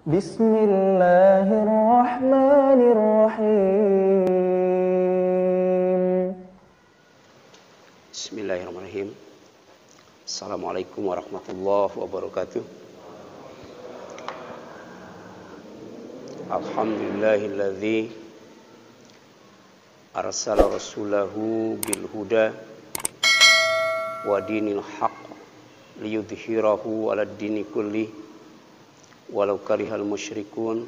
Bismillahirrahmanirrahim. Bismillahirrahmanirrahim. Assalamualaikum warahmatullahi wabarakatuh. Alhamdulillahilladzi arsala rasulahu bil huda wa dinil haqq liyudhhirahu 'alad dini kulli walau karihal musyrikun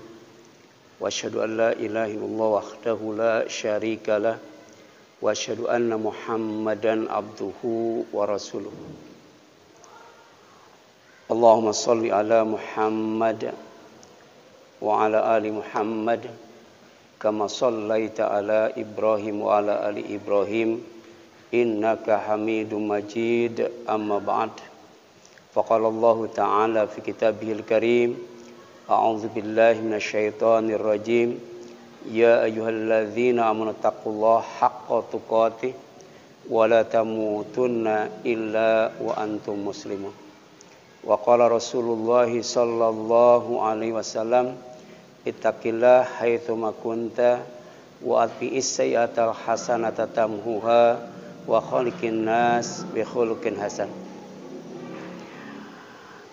wa asyhadu an la ilaha illallah wahdahu la syarikalah wa asyhadu anna Muhammadan abduhu wa rasuluhu. Allahumma shalli ala Muhammad wa ala ali Muhammad kama shallaita ala Ibrahim wa ala ali Ibrahim innaka Hamidum Majid. Amma ba'd. Faqala Allah ta'ala fi kitabihil karim, a'udzu billahi minasyaitonir rajim. Ya ayyuhalladzina amanu taqullaha haqqa tuqatih wa la tamutunna illa wa antum muslimun. Wa qala Rasulullah sallallahu alaihi wasallam, ittaqillah haitsu ma kunta wa atbi'is sayyi'atal hasanata tamhuha wa khaliqin nas bi khuluqin hasan.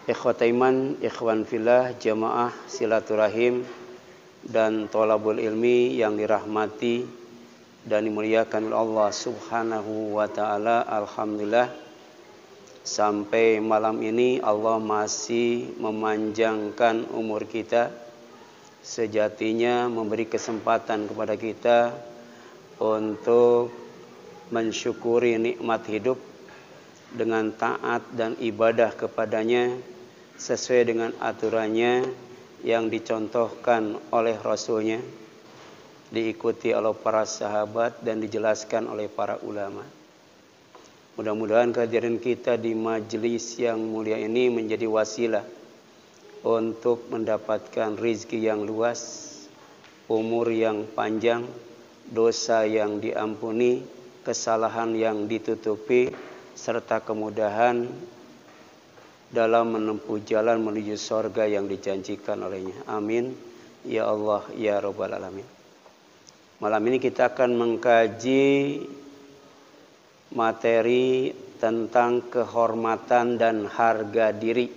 Ikhwatal iman, ikhwan fillah, jamaah silaturahim dan thalabul ilmi yang dirahmati dan dimuliakan oleh Allah Subhanahu wa taala. Alhamdulillah, sampai malam ini Allah masih memanjangkan umur kita. Sejatinya memberi kesempatan kepada kita untuk mensyukuri nikmat hidup dengan taat dan ibadah kepadanya sesuai dengan aturannya yang dicontohkan oleh Rasulnya, diikuti oleh para sahabat dan dijelaskan oleh para ulama. Mudah-mudahan kehadiran kita di majelis yang mulia ini menjadi wasilah untuk mendapatkan rizki yang luas, umur yang panjang, dosa yang diampuni, kesalahan yang ditutupi, serta kemudahan dalam menempuh jalan menuju surga yang dijanjikan olehnya. Amin. Ya Allah, ya Rabbal Alamin. Malam ini kita akan mengkaji materi tentang kehormatan dan harga diri.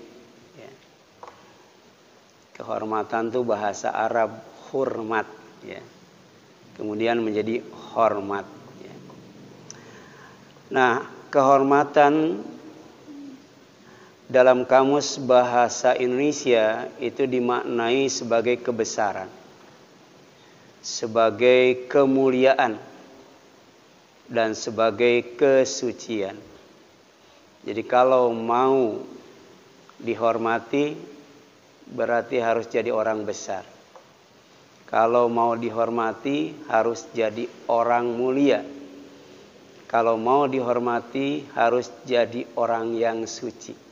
Kehormatan itu bahasa Arab hurmat, ya. Kemudian menjadi hormat. Ya. Nah, kehormatan dalam kamus bahasa Indonesia itu dimaknai sebagai kebesaran, sebagai kemuliaan, dan sebagai kesucian. Jadi kalau mau dihormati berarti harus jadi orang besar. Kalau mau dihormati harus jadi orang mulia. Kalau mau dihormati harus jadi orang yang suci.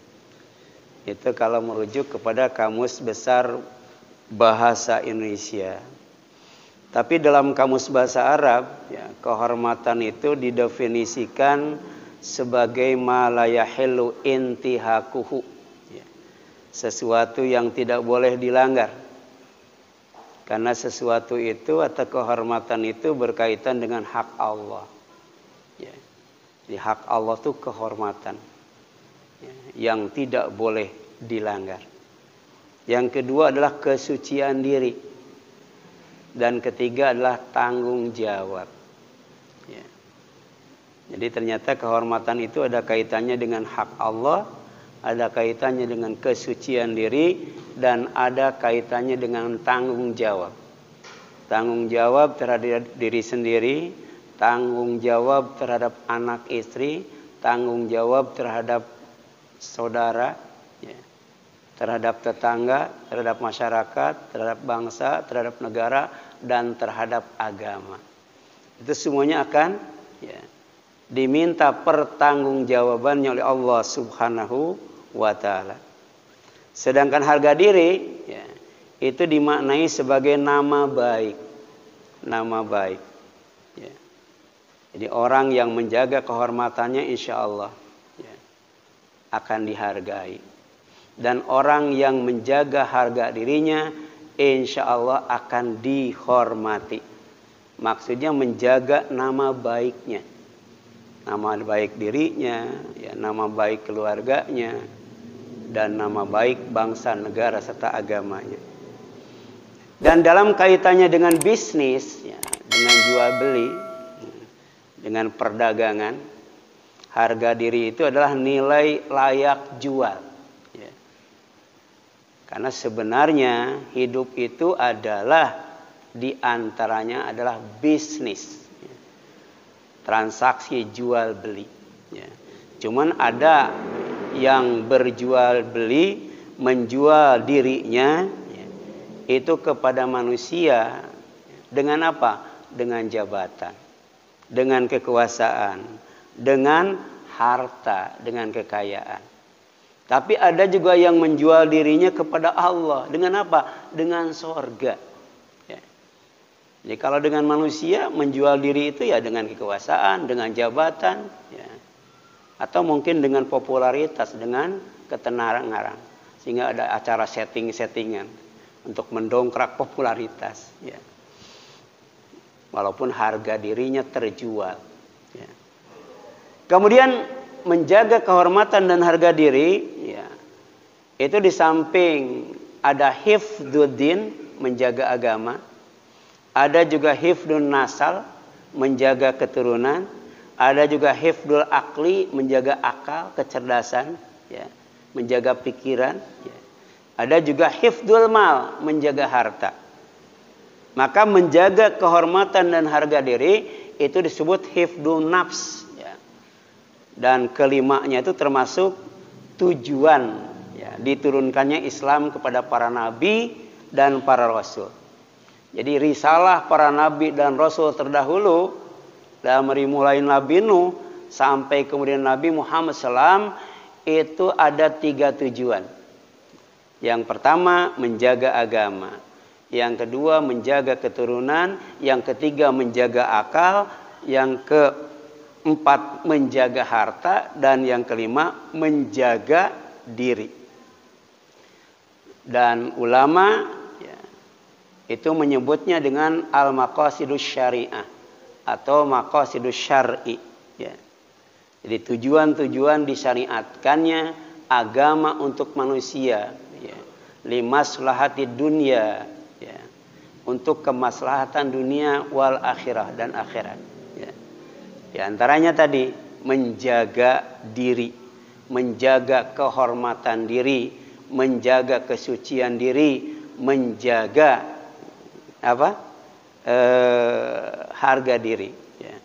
Itu kalau merujuk kepada kamus besar bahasa Indonesia. Tapi dalam kamus bahasa Arab, ya, kehormatan itu didefinisikan sebagai ma la yahillu intihakuhu, ya, sesuatu yang tidak boleh dilanggar. Karena sesuatu itu atau kehormatan itu berkaitan dengan hak Allah. Ya. Jadi hak Allah itu kehormatan, ya, yang tidak boleh dilanggar. Yang kedua adalah kesucian diri. Dan ketiga adalah tanggung jawab. Ya. Jadi ternyata kehormatan itu ada kaitannya dengan hak Allah, ada kaitannya dengan kesucian diri, dan ada kaitannya dengan tanggung jawab. Tanggung jawab terhadap diri sendiri, tanggung jawab terhadap anak istri, tanggung jawab terhadap saudara, ya, terhadap tetangga, terhadap masyarakat, terhadap bangsa, terhadap negara, dan terhadap agama. Itu semuanya akan, ya, diminta pertanggungjawabannya oleh Allah Subhanahu wa taala. Sedangkan harga diri, ya, itu dimaknai sebagai nama baik. Nama baik. Ya. Jadi orang yang menjaga kehormatannya insya Allah, ya, akan dihargai. Dan orang yang menjaga harga dirinya insya Allah akan dihormati. Maksudnya menjaga nama baiknya, nama baik dirinya, ya, nama baik keluarganya, dan nama baik bangsa, negara, serta agamanya. Dan dalam kaitannya dengan bisnis, ya, dengan jual beli, dengan perdagangan, harga diri itu adalah nilai layak jual. Ya. Karena sebenarnya hidup itu adalah diantaranya adalah bisnis, ya. Transaksi jual beli. Ya. Cuman ada yang berjual beli, menjual dirinya, ya, itu kepada manusia dengan apa? Dengan jabatan, dengan kekuasaan, dengan harta, dengan kekayaan. Tapi ada juga yang menjual dirinya kepada Allah. Dengan apa? Dengan sorga. Ya. Jadi kalau dengan manusia menjual diri itu ya dengan kekuasaan, dengan jabatan, ya. Atau mungkin dengan popularitas, dengan ketenaran, sehingga ada acara setting-settingan untuk mendongkrak popularitas, ya. Walaupun harga dirinya terjual, ya. Kemudian menjaga kehormatan dan harga diri, ya, itu di samping ada hifdzuddin, menjaga agama, ada juga hifdzun nasal, menjaga keturunan, ada juga hifdzul akli, menjaga akal, kecerdasan, ya, menjaga pikiran, ya. Ada juga hifdzul mal, menjaga harta. Maka menjaga kehormatan dan harga diri itu disebut hifdzun nafs, ya. Dan kelimanya itu termasuk tujuan, ya, diturunkannya Islam kepada para nabi dan para rasul. Jadi risalah para nabi dan rasul terdahulu, dari mulai Nabi Nuh sampai kemudian Nabi Muhammad SAW, itu ada 3 tujuan. Yang pertama menjaga agama, yang kedua menjaga keturunan, yang ketiga menjaga akal, yang keempat menjaga harta, dan yang kelima menjaga diri. Dan ulama, ya, itu menyebutnya dengan al-maqasidus syariah atau maqasidus syar'i, ya. Jadi tujuan-tujuan disyariatkannya agama untuk manusia, ya. Limaslahatid dunya, ya. Untuk kemaslahatan dunia wal akhirah, dan akhirat, ya. Di antaranya tadi menjaga diri, menjaga kehormatan diri, menjaga kesucian diri, menjaga apa? Harga diri, ya.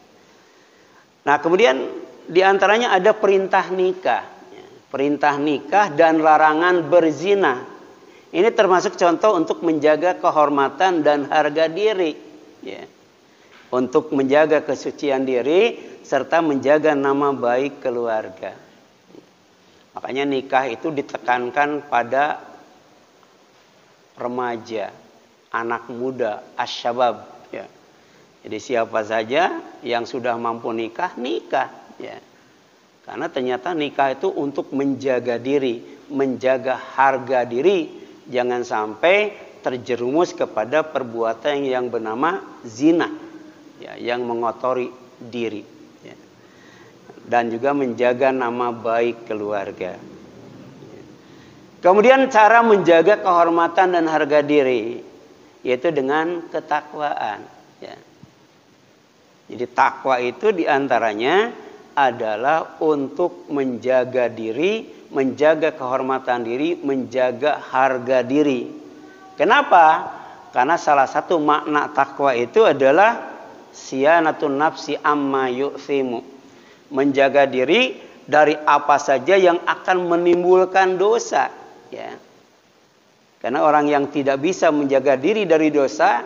Nah, kemudian diantaranya ada perintah nikah, ya. Perintah nikah dan larangan berzina. Ini termasuk contoh untuk menjaga kehormatan dan harga diri, ya. Untuk menjaga kesucian diri serta menjaga nama baik keluarga. Makanya nikah itu ditekankan pada remaja, anak muda, asyabab, ya. Jadi siapa saja yang sudah mampu nikah, ya. Karena ternyata nikah itu untuk menjaga diri, menjaga harga diri, jangan sampai terjerumus kepada perbuatan yang bernama zina, ya, yang mengotori diri, ya. Dan juga menjaga nama baik keluarga. Kemudian cara menjaga kehormatan dan harga diri, yaitu dengan ketakwaan, ya. Jadi takwa itu diantaranya adalah untuk menjaga diri, menjaga kehormatan diri, menjaga harga diri. Kenapa? Karena salah satu makna takwa itu adalah siyanatun nafsi amma yu'thimu, menjaga diri dari apa saja yang akan menimbulkan dosa, ya. Karena orang yang tidak bisa menjaga diri dari dosa,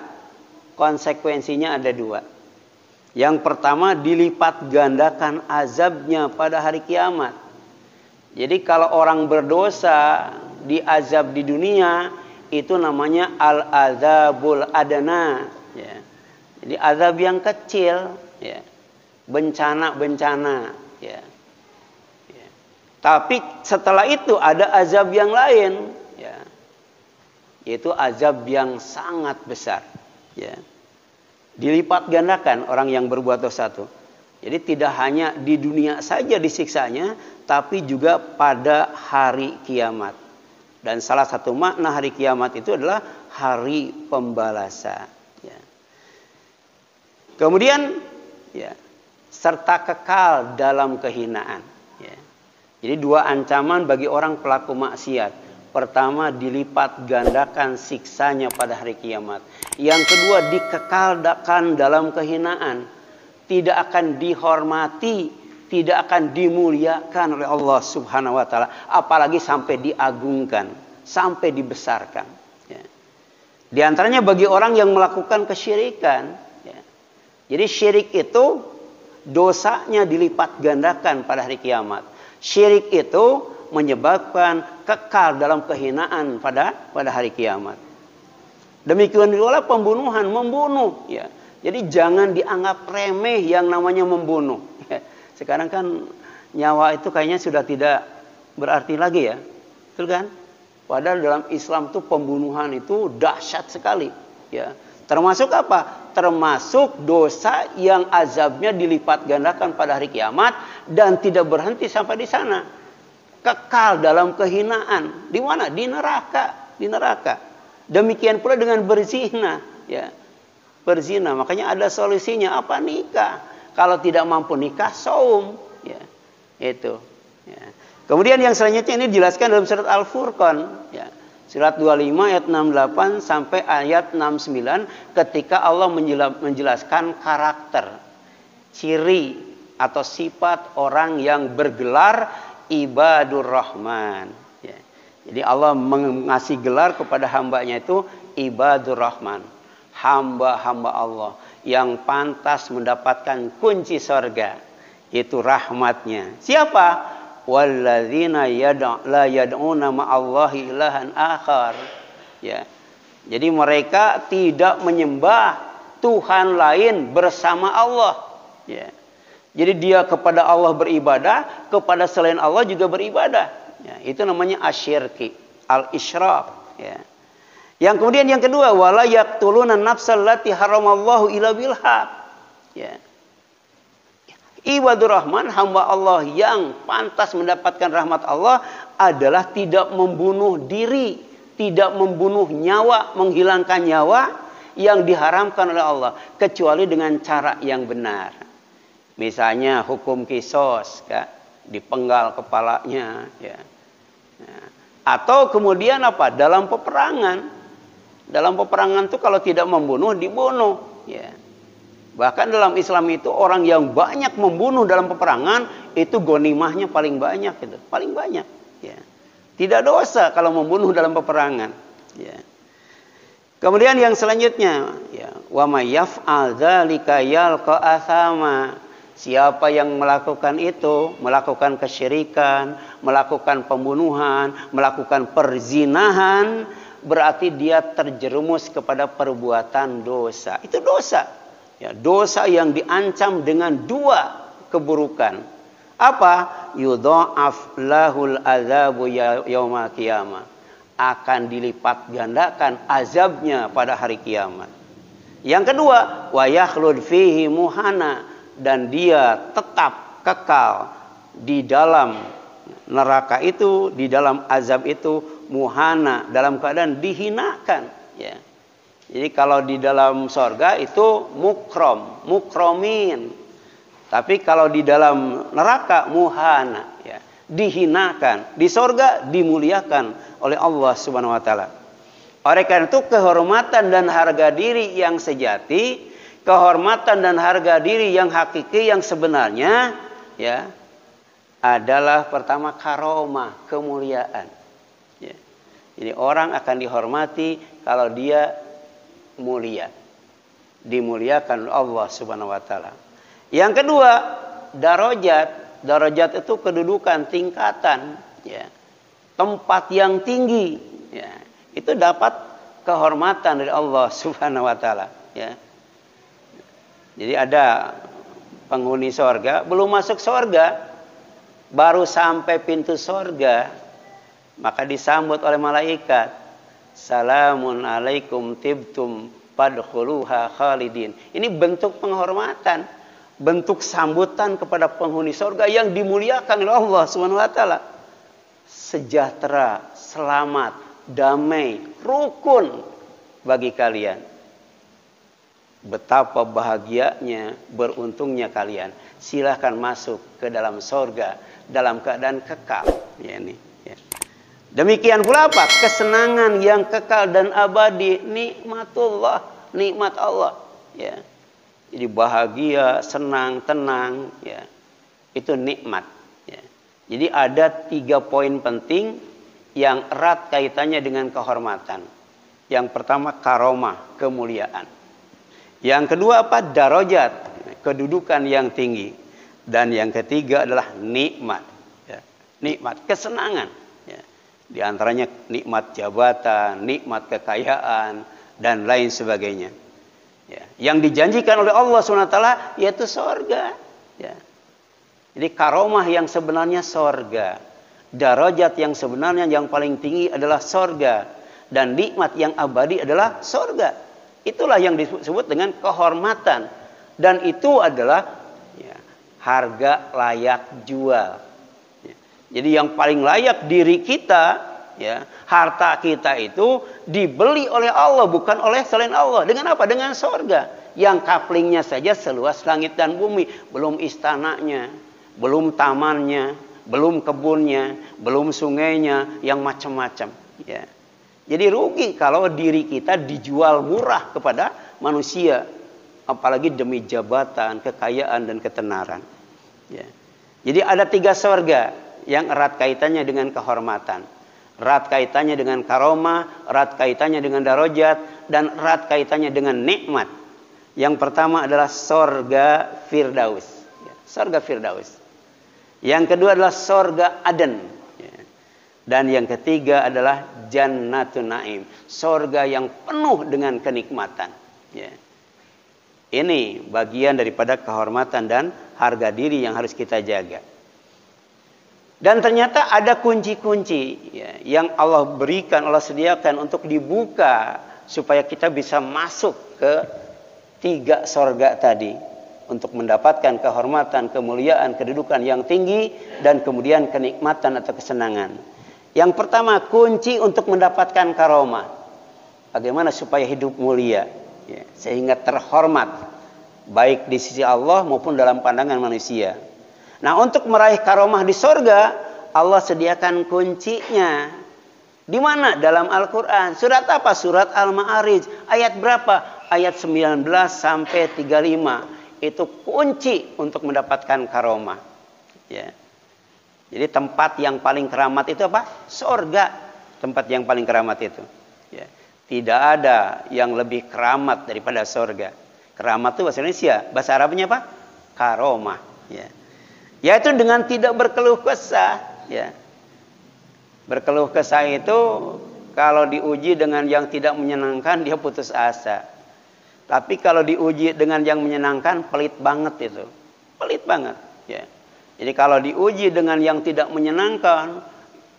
konsekuensinya ada 2. Yang pertama, dilipat gandakan azabnya pada hari kiamat. Jadi kalau orang berdosa diazab di dunia, itu namanya al-azabul adana, ya. Jadi azab yang kecil, ya. Bencana-bencana, ya. Ya. Tapi setelah itu ada azab yang lain, ya. yaitu azab yang sangat besar, ya. Dilipat gandakan orang yang berbuat dosa itu. Jadi tidak hanya di dunia saja disiksanya, tapi juga pada hari kiamat. Dan salah satu makna hari kiamat itu adalah hari pembalasan, ya. Kemudian, ya, serta kekal dalam kehinaan, ya. Jadi dua ancaman bagi orang pelaku maksiat. Pertama, dilipat gandakan siksanya pada hari kiamat. Yang kedua, dikekalkan dalam kehinaan. Tidak akan dihormati, tidak akan dimuliakan oleh Allah Subhanahu wa taala, apalagi sampai diagungkan, sampai dibesarkan, ya. Di antaranya bagi orang yang melakukan kesyirikan, ya. Jadi syirik itu dosanya dilipat gandakan pada hari kiamat. Syirik itu menyebabkan kekal dalam kehinaan pada hari kiamat. Demikian juga pembunuhan, membunuh, ya. Jadi jangan dianggap remeh yang namanya membunuh. Sekarang kan nyawa itu kayaknya sudah tidak berarti lagi, ya. Betul kan? Padahal dalam Islam itu pembunuhan itu dahsyat sekali, ya. Termasuk apa? Termasuk dosa yang azabnya dilipat gandakan pada hari kiamat dan tidak berhenti sampai di sana. Kekal dalam kehinaan. Di mana? Di neraka, di neraka. Demikian pula dengan berzina, ya. Berzina, makanya ada solusinya apa? Nikah. Kalau tidak mampu nikah, saum, ya. Itu, ya. Kemudian yang selanjutnya ini dijelaskan dalam surat Al-Furqan, ya. Surat 25 ayat 68 sampai ayat 69 ketika Allah menjelaskan karakter, ciri atau sifat orang yang bergelar Ibadur Rahman, ya. Jadi Allah mengasih gelar kepada hambanya itu Ibadur Rahman, hamba-hamba Allah yang pantas mendapatkan kunci sorga, itu rahmatnya. Siapa? Walladzina la yad'una ma'allahi ilahan akhar, ya. Jadi mereka tidak menyembah Tuhan lain bersama Allah, ya. Jadi dia kepada Allah beribadah, kepada selain Allah juga beribadah, ya. Itu namanya asyirki, al-isyrak, ya. Yang kemudian yang kedua, wala yaqtuluna nafsal lati haramallahu illa bil haq, ya. Ibadur Rahman, hamba Allah yang pantas mendapatkan rahmat Allah adalah tidak membunuh diri, tidak membunuh nyawa, menghilangkan nyawa yang diharamkan oleh Allah kecuali dengan cara yang benar. Misalnya hukum kisos, ya, dipenggal kepalanya, ya. Atau kemudian apa? Dalam peperangan. Dalam peperangan itu kalau tidak membunuh, dibunuh, ya. Bahkan dalam Islam itu orang yang banyak membunuh dalam peperangan itu gonimahnya paling banyak, itu paling banyak, ya. Tidak dosa kalau membunuh dalam peperangan, ya. Kemudian yang selanjutnya, ya, wa may yaf'al dzalika yalqa athama. Siapa yang melakukan itu, melakukan kesyirikan, melakukan pembunuhan, melakukan perzinahan, berarti dia terjerumus kepada perbuatan dosa. Itu dosa, ya, dosa yang diancam dengan dua keburukan. Apa? Yudha'af lahul adzabu yaumal qiyamah. Akan dilipat gandakan azabnya pada hari kiamat. Yang kedua, wa yakhlud fihi muhana, dan dia tetap kekal di dalam neraka itu, di dalam azab itu, muhana, dalam keadaan dihinakan, ya. Jadi kalau di dalam sorga itu mukrom, mukromin. Tapi kalau di dalam neraka muhana, ya, dihinakan. Di sorga dimuliakan oleh Allah Subhanahu wa taala. Oleh karena itu kehormatan dan harga diri yang sejati, kehormatan dan harga diri yang hakiki yang sebenarnya, ya, adalah pertama karomah, kemuliaan, ya. Jadi orang akan dihormati kalau dia mulia, dimuliakan Allah Subhanahu wa taala. Yang kedua, darajat. Darajat itu kedudukan, tingkatan, ya. Tempat yang tinggi, ya. Itu dapat kehormatan dari Allah Subhanahu wa taala, ya. Jadi ada penghuni sorga, belum masuk sorga, baru sampai pintu sorga, maka disambut oleh malaikat. Salamun alaikum tibtum fadkhuluha khalidin. Ini bentuk penghormatan, bentuk sambutan kepada penghuni surga yang dimuliakan oleh Allah Subhanahu wa taala. Sejahtera, selamat, damai, rukun bagi kalian. Betapa bahagianya, beruntungnya kalian. Silahkan masuk ke dalam surga dalam keadaan kekal. Ya, ini. Ya. Demikian pula apa? Kesenangan yang kekal dan abadi, nikmatullah, nikmat Allah. Ya. Jadi bahagia, senang, tenang. Ya. Itu nikmat. Ya. Jadi ada 3 poin penting yang erat kaitannya dengan kehormatan. Yang pertama karomah, kemuliaan. Yang kedua apa? Darajat, kedudukan yang tinggi. Dan yang ketiga adalah nikmat. Ya. Nikmat, kesenangan. Ya. Di antaranya nikmat jabatan, nikmat kekayaan, dan lain sebagainya. Ya. Yang dijanjikan oleh Allah SWT yaitu sorga. Ya. Jadi karomah yang sebenarnya sorga. Darajat yang sebenarnya yang paling tinggi adalah sorga. Dan nikmat yang abadi adalah sorga. Itulah yang disebut dengan kehormatan. Dan itu adalah ya, harga layak jual. Jadi yang paling layak diri kita, ya, harta kita itu dibeli oleh Allah, bukan oleh selain Allah. Dengan apa? Dengan sorga. Yang kaplingnya saja seluas langit dan bumi. Belum istananya, belum tamannya, belum kebunnya, belum sungainya, yang macam-macam. Ya. Jadi rugi kalau diri kita dijual murah kepada manusia. Apalagi demi jabatan, kekayaan, dan ketenaran. Ya. Jadi ada 3 sorga yang erat kaitannya dengan kehormatan, erat kaitannya dengan karomah, erat kaitannya dengan darajat, dan erat kaitannya dengan nikmat. Yang pertama adalah sorga Firdaus, sorga Firdaus. Yang kedua adalah sorga Aden, dan yang ketiga adalah Jannatun Naim, sorga yang penuh dengan kenikmatan. Ini bagian daripada kehormatan dan harga diri yang harus kita jaga. Dan ternyata ada kunci-kunci ya, yang Allah berikan, Allah sediakan untuk dibuka supaya kita bisa masuk ke 3 sorga tadi untuk mendapatkan kehormatan, kemuliaan, kedudukan yang tinggi, dan kemudian kenikmatan atau kesenangan. Yang pertama, kunci untuk mendapatkan karomah. Bagaimana supaya hidup mulia ya, sehingga terhormat baik di sisi Allah maupun dalam pandangan manusia. Nah, untuk meraih karomah di sorga, Allah sediakan kuncinya. Di mana? Dalam Al-Quran. Surat apa? Surat Al-Ma'arij. Ayat berapa? Ayat 19 sampai 35. Itu kunci untuk mendapatkan karomah. Ya. Jadi tempat yang paling keramat itu apa? Sorga. Tempat yang paling keramat itu. Ya. Tidak ada yang lebih keramat daripada sorga. Keramat itu bahasa Indonesia. Bahasa Arabnya apa? Karomah. Ya. Yaitu dengan tidak berkeluh kesah. Ya. Berkeluh kesah itu kalau diuji dengan yang tidak menyenangkan dia putus asa. Tapi kalau diuji dengan yang menyenangkan pelit banget itu. Pelit banget. Ya. Jadi kalau diuji dengan yang tidak menyenangkan,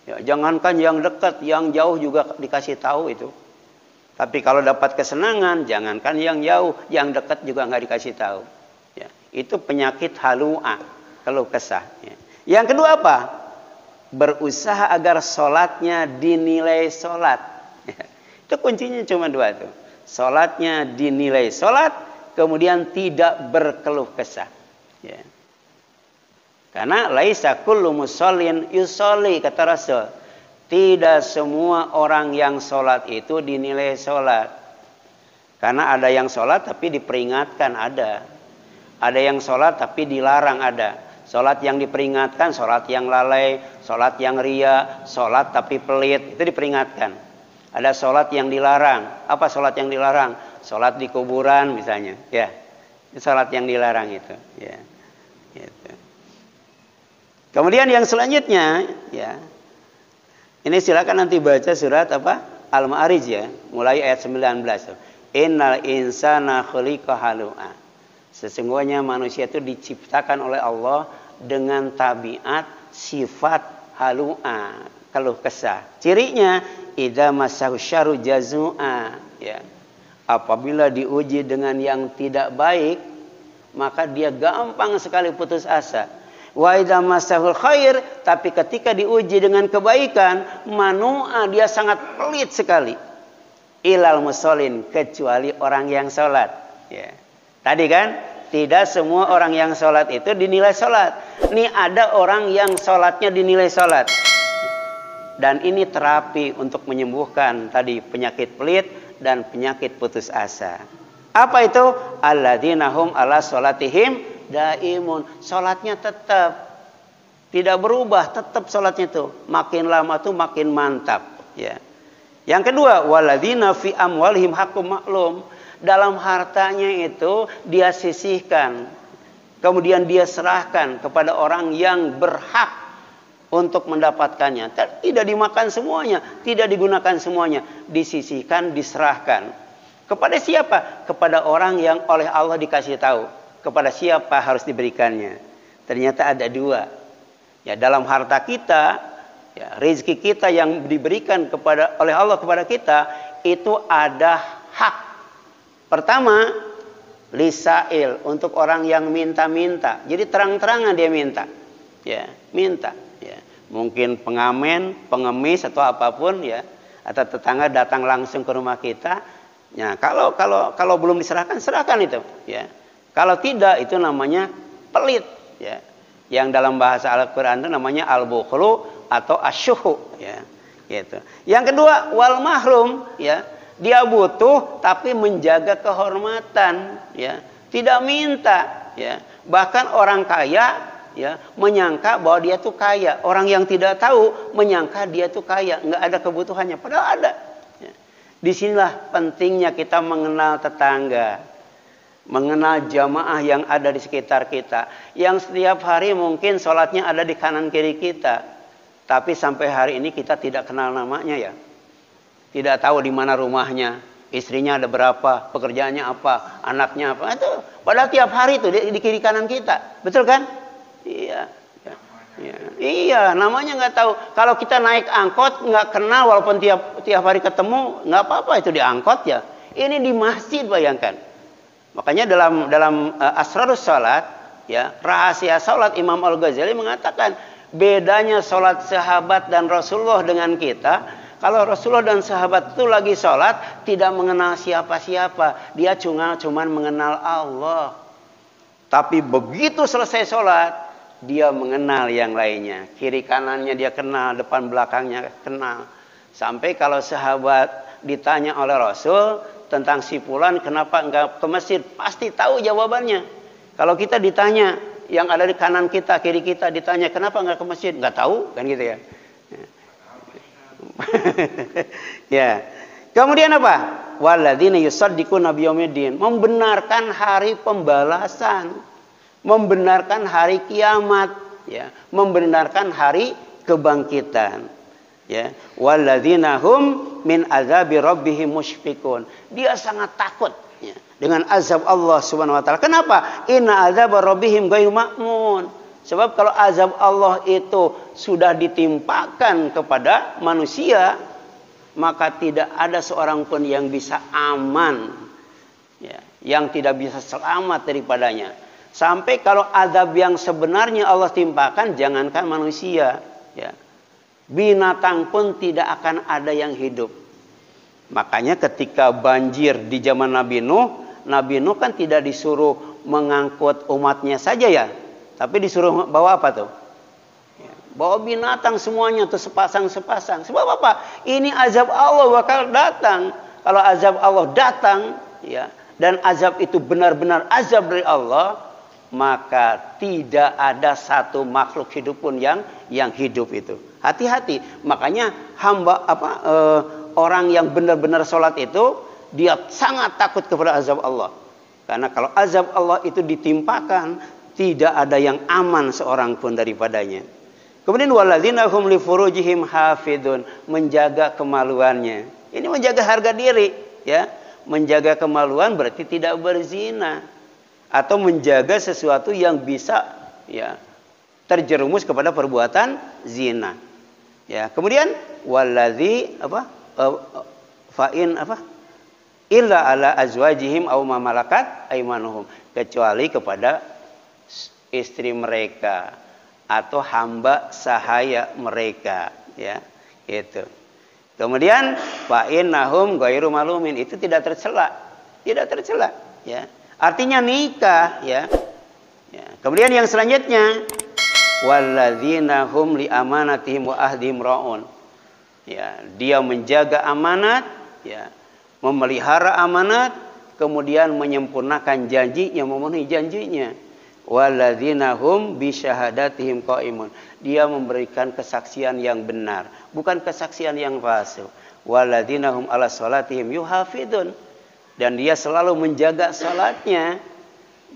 ya, jangankan yang dekat, yang jauh juga dikasih tahu itu. Tapi kalau dapat kesenangan, jangankan yang jauh, yang dekat juga nggak dikasih tahu. Ya. Itu penyakit halu'ah. Keluh kesah. Yang kedua apa? Berusaha agar sholatnya dinilai sholat. Itu kuncinya cuma 2 tuh. Sholatnya dinilai sholat, kemudian tidak berkeluh kesah. Ya. Karena laisa kullu musallin yusolli, kata Rasul. Tidak semua orang yang sholat itu dinilai sholat. Karena ada yang sholat tapi diperingatkan, ada. Ada yang sholat tapi dilarang, ada. Sholat yang diperingatkan, sholat yang lalai, sholat yang ria, sholat tapi pelit, itu diperingatkan. Ada sholat yang dilarang. Apa sholat yang dilarang? Sholat di kuburan misalnya. Ya, sholat yang dilarang itu. Ya, gitu. Kemudian yang selanjutnya, ya, ini silakan nanti baca surat apa? Al-Ma'arij ya, mulai ayat 19. Innal insana khuliqa halu'a. Sesungguhnya manusia itu diciptakan oleh Allah dengan tabiat sifat halu'a, keluh kesah. Cirinya idza massahu syarru jazua, ya. Apabila diuji dengan yang tidak baik, maka dia gampang sekali putus asa. Wa idza massahul khair, tapi ketika diuji dengan kebaikan, manua, dia sangat pelit sekali. Ilal musallin, kecuali orang yang sholat. Ya. Tadi kan, tidak semua orang yang sholat itu dinilai sholat. Ini ada orang yang sholatnya dinilai sholat. Dan ini terapi untuk menyembuhkan tadi penyakit pelit dan penyakit putus asa. Apa itu? Alladzina hum ala sholatihim daimun. Sholatnya tetap tidak berubah, tetap sholatnya itu. Makin lama tuh makin mantap. Ya. Yang kedua, walladzina fi amwalihim haqqum ma'lum. Dalam hartanya itu dia sisihkan, kemudian dia serahkan kepada orang yang berhak untuk mendapatkannya. Tidak dimakan semuanya, tidak digunakan semuanya, disisihkan, diserahkan. Kepada siapa? Kepada orang yang oleh Allah dikasih tahu kepada siapa harus diberikannya. Ternyata ada dua. Ya, dalam harta kita, ya, rezeki kita yang diberikan oleh Allah kepada kita, itu ada hak. Pertama, lisail, untuk orang yang minta-minta. Jadi terang-terangan dia minta. Ya, minta. Ya. Mungkin pengamen, pengemis atau apapun, ya, atau tetangga datang langsung ke rumah kita. Ya, kalau belum diserahkan, serahkan itu. Ya. Kalau tidak, itu namanya pelit. Ya. Yang dalam bahasa Al-Quran itu namanya al-bukhlu atau asyuhu. Ya. Gitu. Yang kedua, wal mahrum. Ya. Dia butuh tapi menjaga kehormatan, ya. Tidak minta, ya. Bahkan orang kaya, ya, menyangka bahwa dia tuh kaya. Orang yang tidak tahu menyangka dia tuh kaya, nggak ada kebutuhannya, padahal ada. Ya. Disinilah pentingnya kita mengenal tetangga, mengenal jamaah yang ada di sekitar kita, yang setiap hari mungkin sholatnya ada di kanan kiri kita, tapi sampai hari ini kita tidak kenal namanya, ya. Tidak tahu di mana rumahnya, istrinya ada berapa, pekerjaannya apa, anaknya apa. Itu padahal tiap hari itu di kiri kanan kita. Betul kan? Iya. Ya. Iya, namanya nggak tahu. Kalau kita naik angkot nggak kenal walaupun tiap hari ketemu, nggak apa-apa itu di angkot, ya. Ini di masjid, bayangkan. Makanya dalam Asrarus Salat, ya, rahasia salat, Imam Al-Ghazali mengatakan bedanya salat sahabat dan Rasulullah dengan kita. Kalau Rasulullah dan sahabat itu lagi sholat, tidak mengenal siapa-siapa. Dia cuma mengenal Allah. Tapi begitu selesai sholat, dia mengenal yang lainnya. Kiri kanannya dia kenal, depan belakangnya kenal. Sampai kalau sahabat ditanya oleh Rasul tentang si fulan kenapa enggak ke masjid, pasti tahu jawabannya. Kalau kita ditanya, yang ada di kanan kita, kiri kita ditanya kenapa enggak ke masjid, enggak tahu, kan gitu ya. Ya. Kemudian apa? Walladzina yusaddiquna biyaumiddin, membenarkan hari pembalasan, membenarkan hari kiamat, ya, membenarkan hari kebangkitan, ya. Walladzina hum min azabi rabbihim musyfiqun, dia sangat takut, ya, dengan azab Allah Subhanahu wa taala. Kenapa? Inna azab rabbihim ghairu ma'mun. Sebab kalau azab Allah itu sudah ditimpakan kepada manusia, maka tidak ada seorang pun yang bisa aman, ya, yang tidak bisa selamat daripadanya. Sampai kalau azab yang sebenarnya Allah timpakan, jangankan manusia, ya, binatang pun tidak akan ada yang hidup. Makanya ketika banjir di zaman Nabi Nuh kan tidak disuruh mengangkut umatnya saja, ya. Tapi disuruh bawa apa tuh? Bawa binatang semuanya tuh sepasang-sepasang. Sebab apa? Ini azab Allah bakal datang. Kalau azab Allah datang, ya, dan azab itu benar-benar azab dari Allah, maka tidak ada satu makhluk hidup pun yang hidup itu. Hati-hati. Makanya orang yang benar-benar sholat itu, dia sangat takut kepada azab Allah. Karena kalau azab Allah itu ditimpakan, tidak ada yang aman seorang pun daripadanya. Kemudian walladzina hum li furujihim hafidun, menjaga kemaluannya. Ini menjaga harga diri, ya. Menjaga kemaluan berarti tidak berzina atau menjaga sesuatu yang bisa, ya, terjerumus kepada perbuatan zina. Ya, kemudian waladzi apa? Fa'in apa? Illa ala azwajihim aw ma malakat aymanuhum, kecuali kepada istri mereka atau hamba sahaya mereka, ya. Itu. Kemudian fa'in nahum ghairu malumin, itu tidak tercela. Tidak tercela, ya. Artinya nikah, ya. Ya. Kemudian yang selanjutnya walladzina hum li amanatihim wa ahdihim raun. Ya, dia menjaga amanat, ya, memelihara amanat, kemudian menyempurnakan janjinya, memenuhi janjinya. Walladzina hum bi syahadatihim qaimun. Dia memberikan kesaksian yang benar, bukan kesaksian yang palsu. Walladzina hum ala salatihim yuhafidun. Dan dia selalu menjaga salatnya,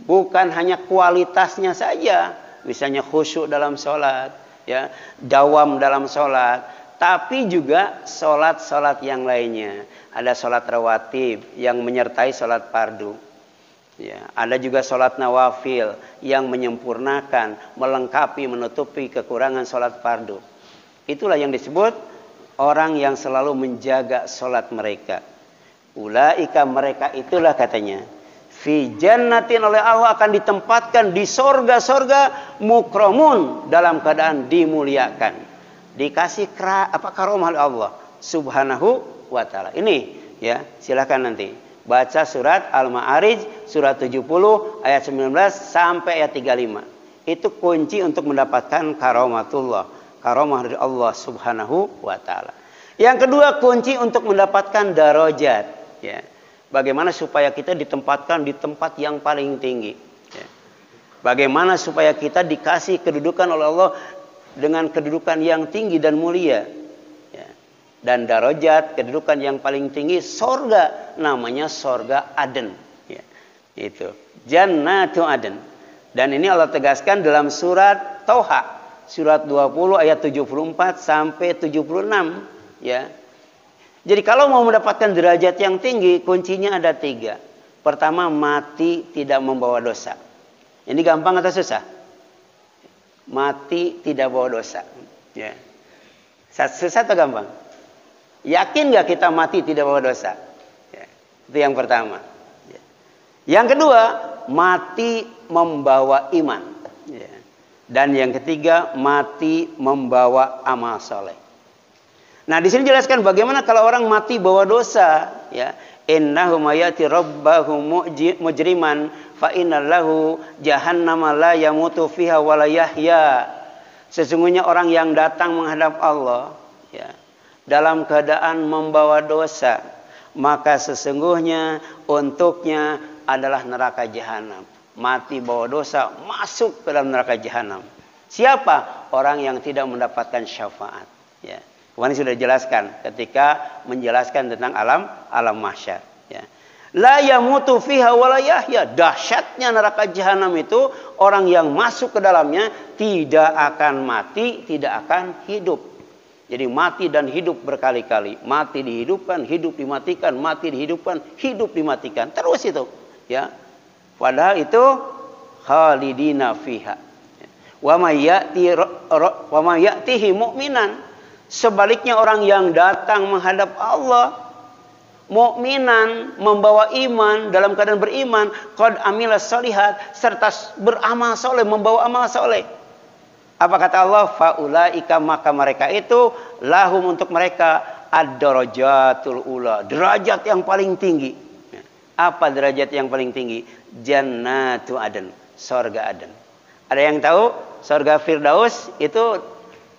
bukan hanya kualitasnya saja. Misalnya khusyuk dalam sholat, ya, dawam dalam sholat, tapi juga sholat-sholat yang lainnya. Ada sholat rawatib yang menyertai sholat fardu, ya, ada juga sholat nawafil yang menyempurnakan, melengkapi, menutupi kekurangan sholat fardu. Itulah yang disebut orang yang selalu menjaga sholat mereka. Ulaika, mereka itulah katanya, fi jannatin, oleh Allah akan ditempatkan di sorga-sorga, mukramun, dalam keadaan dimuliakan, dikasih karomah oleh Allah subhanahu wa ta'ala. Ini, ya, silakan nanti baca surat Al-Ma'arij surat 70 ayat 19 sampai ayat 35. Itu kunci untuk mendapatkan karomatullah, karomah dari Allah subhanahu wa ta'ala. Yang kedua, kunci untuk mendapatkan darajat, ya. Bagaimana supaya kita ditempatkan di tempat yang paling tinggi, ya. Bagaimana supaya kita dikasih kedudukan oleh Allah dengan kedudukan yang tinggi dan mulia, ya. Dan darajat, kedudukan yang paling tinggi, sorga, namanya sorga Aden, ya. Itu Jannatu Aden. Dan ini Allah tegaskan dalam surat Tauha surat 20 ayat 74 sampai 76, ya. Jadi kalau mau mendapatkan derajat yang tinggi, kuncinya ada 3. Pertama, mati tidak membawa dosa. Ini gampang atau susah? Mati tidak bawa dosa, ya. Susah atau gampang? Yakin gak kita mati tidak bawa dosa? Ya. Itu yang pertama, ya. Yang kedua, mati membawa iman, ya. Dan yang ketiga, mati membawa amal soleh. Nah, di sini jelaskan bagaimana kalau orang mati bawa dosa, ya. Innahu mayati rabbahu mujriman fa innallahu jahannama la yamutu fiha wa la yahya. Sesungguhnya orang yang datang menghadap Allah, ya, dalam keadaan membawa dosa, maka sesungguhnya untuknya adalah neraka jahanam. Mati bawa dosa, masuk ke dalam neraka jahanam. Siapa? Orang yang tidak mendapatkan syafaat, ya. Kemarin sudah dijelaskan ketika menjelaskan tentang alam mahsyar, ya. La yamutu fiha wa la yahya. Dahsyatnya neraka jahanam itu, orang yang masuk ke dalamnya tidak akan mati, tidak akan hidup. Jadi mati dan hidup berkali-kali, mati dihidupkan, hidup dimatikan, mati dihidupkan, hidup dimatikan, terus itu, ya. Padahal itu khalidina fiha. Wa may ya'tihi mu'minan. Sebaliknya orang yang datang menghadap Allah mukminan, membawa iman, dalam keadaan beriman, qad amila shalihat, serta beramal soleh, membawa amal soleh. Apa kata Allah? Faulaika, maka mereka itu lahum, untuk mereka ad-darajatul ula, derajat yang paling tinggi. Apa derajat yang paling tinggi? Jannatu Aden, surga Aden. Ada yang tahu surga Firdaus itu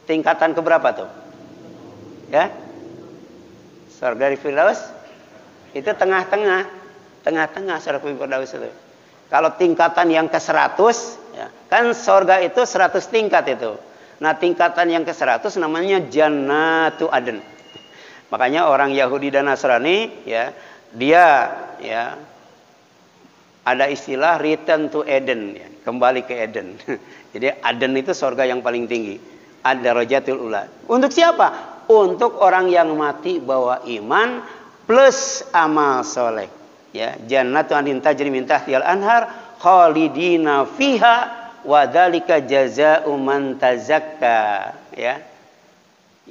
tingkatan keberapa tuh? Ya, surga Firdaus itu tengah-tengah surga Firdaus itu. Kalau tingkatan yang ke-100, ya, kan surga itu 100 tingkat itu. Nah, tingkatan yang ke-100 namanya Jannatu Aden. Makanya orang Yahudi dan Nasrani, ya, dia, ya, ada istilah return to Eden, ya, kembali ke Eden. Jadi Aden itu surga yang paling tinggi. Ad-darajatul ula. Untuk siapa? Untuk orang yang mati bawa iman plus amal soleh, ya. Jannatu adnin tajri min tahtihal anhar khalidina fiha wa dzalika jazaa'u man tazakka, ya.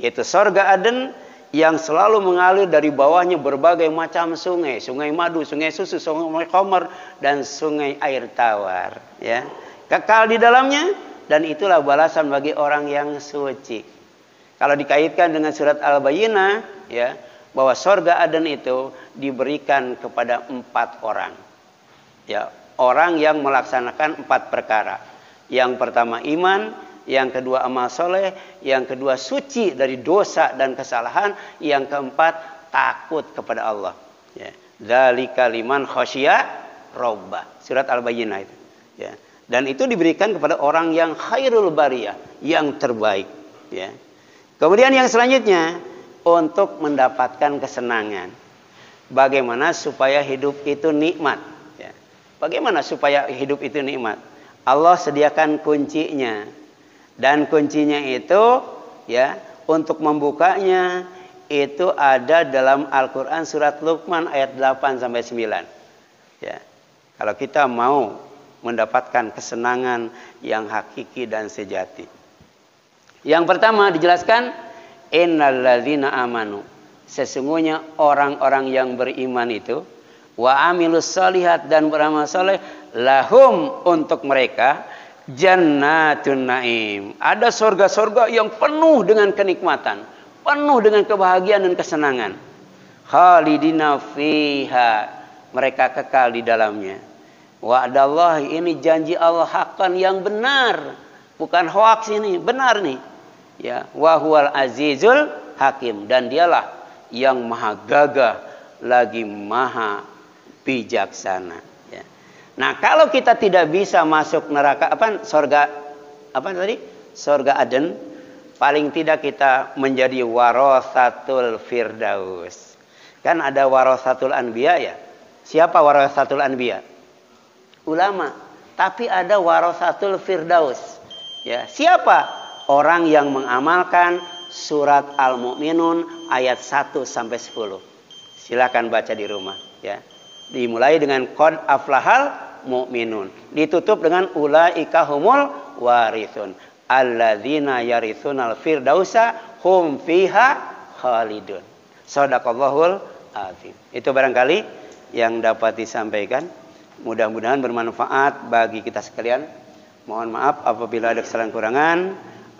yaitu surga Aden yang selalu mengalir dari bawahnya berbagai macam sungai, sungai madu, sungai susu, sungai khamar, dan sungai air tawar, ya. Kekal di dalamnya, dan itulah balasan bagi orang yang suci. Kalau dikaitkan dengan surat Al-Bayyinah, ya, bahwa surga Aden itu diberikan kepada 4 orang, ya, orang yang melaksanakan 4 perkara. Yang pertama iman, yang kedua amal soleh, yang kedua suci dari dosa dan kesalahan, yang keempat takut kepada Allah. Ya. Dzalika liman khasyiya rabbah. Surat Al-Bayyinah itu. Ya. Dan itu diberikan kepada orang yang khairul bariyah, yang terbaik. Ya. Kemudian yang selanjutnya untuk mendapatkan kesenangan. Bagaimana supaya hidup itu nikmat? Ya. Bagaimana supaya hidup itu nikmat? Allah sediakan kuncinya. Dan kuncinya itu, ya, untuk membukanya itu ada dalam Al-Quran surat Luqman ayat 8 sampai 9. Ya. Kalau kita mau mendapatkan kesenangan yang hakiki dan sejati. Yang pertama dijelaskan, innalladzina amanu. Sesungguhnya orang-orang yang beriman itu, wa amilus shalihat, dan beramal saleh, lahum, untuk mereka, jannatun naim. Ada surga-surga yang penuh dengan kenikmatan, penuh dengan kebahagiaan dan kesenangan. Khalidina fiha, mereka kekal di dalamnya. Wa'dallahi, ini janji Allah haqqan, yang benar, bukan hoaks, ini benar nih. Ya, wa huwal azizul hakim, dan dialah yang maha gagah lagi maha bijaksana. Nah, kalau kita tidak bisa masuk neraka surga Aden, paling tidak kita menjadi warasatul firdaus. Kan ada warasatul anbiya, ya. Siapa warasatul anbiya? Ulama. Tapi ada warasatul firdaus. Ya, siapa? Orang yang mengamalkan surat Al-Mu'minun ayat 1 sampai 10. Silakan baca di rumah, ya. Dimulai dengan qad aflahal mu'minun, ditutup dengan ulaika humul warithun alladzina yarithunal firdausa hum fiha khalidun. Shadaqallahul azim. Itu barangkali yang dapat disampaikan. Mudah-mudahan bermanfaat bagi kita sekalian. Mohon maaf apabila ada kesalahan kurangan.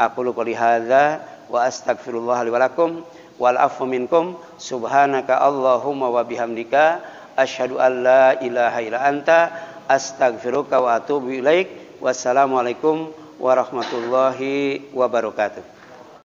Aqulu qouli hadza wa astaghfirullah li wa lakum wal afwu minkum. Subhanaka Allahumma wa bihamdika asyhadu an la ilaha illa anta astaghfiruka wa atubu ilaik. Wassalamualaikum warahmatullahi wabarakatuh.